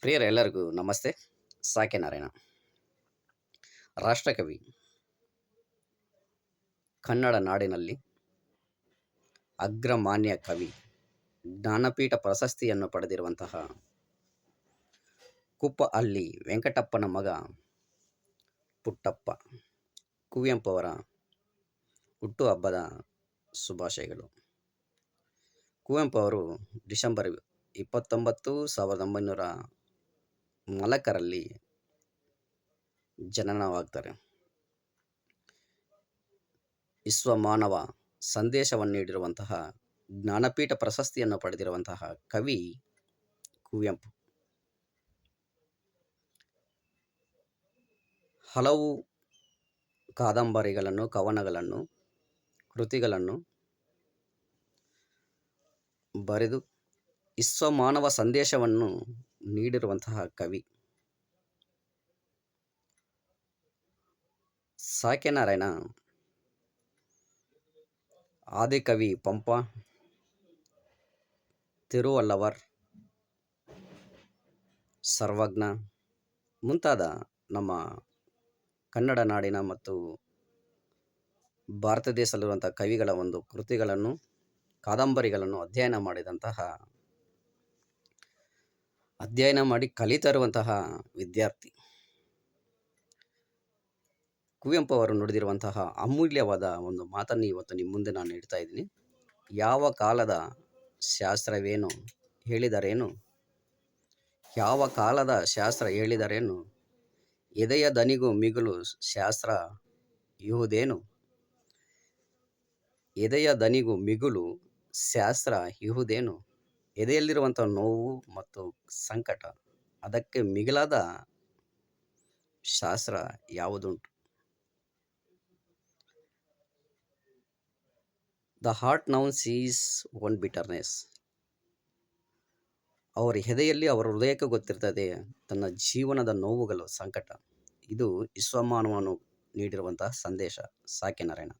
ಪ್ರಿಯರೆಲ್ಲರಿಗೂ ನಮಸ್ತೆ. ಸಾಕೆ ನಾರಾಯಣ. ರಾಷ್ಟ್ರಕವಿ, ಕನ್ನಡ ನಾಡಿನಲ್ಲಿ ಅಗ್ರಮಾನ್ಯ ಕವಿ, ಜ್ಞಾನಪೀಠ ಪ್ರಶಸ್ತಿಯನ್ನು ಪಡೆದಿರುವಂತಹ ಕುಪ್ಪಹಳ್ಳಿ ವೆಂಕಟಪ್ಪನ ಮಗ ಪುಟ್ಟಪ್ಪ ಕುವೆಂಪು ಅವರ ಹುಟ್ಟುಹಬ್ಬದ ಶುಭಾಶಯಗಳು. ಕುವೆಂಪು ಅವರು ಡಿಸೆಂಬರ್ 29, 1904 ಜನನವಾಗ್ತಾರೆ. ವಿಶ್ವಮಾನವ ಸಂದೇಶವನ್ನು ನೀಡಿರುವಂತಹ ಜ್ಞಾನಪೀಠ ಪ್ರಶಸ್ತಿಯನ್ನು ಪಡೆದಿರುವಂತಹ ಕವಿ ಕುವೆಂಪು. ಹಲವು ಕಾದಂಬರಿಗಳನ್ನು, ಕವನಗಳನ್ನು, ಕೃತಿಗಳನ್ನು ಬರೆದು ವಿಶ್ವಮಾನವ ಸಂದೇಶವನ್ನು ನೀಡಿರುವಂತಹ ಕವಿ. ಸಾಕೆ ನಾರಾಯಣ ಆದಿಕವಿ ಪಂಪ, ತಿರುವಲ್ಲವರ್, ಸರ್ವಜ್ಞ ಮುಂತಾದ ನಮ್ಮ ಕನ್ನಡ ನಾಡಿನ ಮತ್ತು ಭಾರತ ದೇಶದಲ್ಲಿರುವಂಥ ಕವಿಗಳ ಒಂದು ಕೃತಿಗಳನ್ನು, ಕಾದಂಬರಿಗಳನ್ನು ಅಧ್ಯಯನ ಮಾಡಿ ಕಲಿತಾ ಇರುವಂತಹ ವಿದ್ಯಾರ್ಥಿ. ಕುವೆಂಪು ಅವರು ನುಡಿದಿರುವಂತಹ ಅಮೂಲ್ಯವಾದ ಒಂದು ಮಾತನ್ನು ಇವತ್ತು ನಿಮ್ಮ ಮುಂದೆ ನಾನು ಇಡ್ತಾ ಇದ್ದೀನಿ. ಯಾವ ಕಾಲದ ಶಾಸ್ತ್ರವೇನು ಹೇಳಿದರೇನು, ಯಾವ ಕಾಲದ ಶಾಸ್ತ್ರ ಹೇಳಿದರೇನು, ಎದೆಯ ದನಿಗೂ ಮಿಗುಲು ಶಾಸ್ತ್ರ ಇಹುದೇನು, ಎದೆಯ ದನಿಗೂ ಮಿಗುಲು ಶಾಸ್ತ್ರ ಇಹುದೇನು, ಎದೆಯಲ್ಲಿರುವಂಥ ನೋವು ಮತ್ತು ಸಂಕಟ ಅದಕ್ಕೆ ಮಿಗಿಲಾದ ಶಾಸ್ತ್ರ ಯಾವುದುಂಟು. The heart knows is own bitterness. ಅವರ ಎದೆಯಲ್ಲಿ, ಅವರ ಹೃದಯಕ್ಕೆ ಗೊತ್ತಿರ್ತದೆ ತನ್ನ ಜೀವನದ ನೋವುಗಳು, ಸಂಕಟ. ಇದು ವಿಶ್ವಮಾನವನು ನೀಡಿರುವಂತಹ ಸಂದೇಶ. ಸಾಕೆ ನಾರಾಯಣ.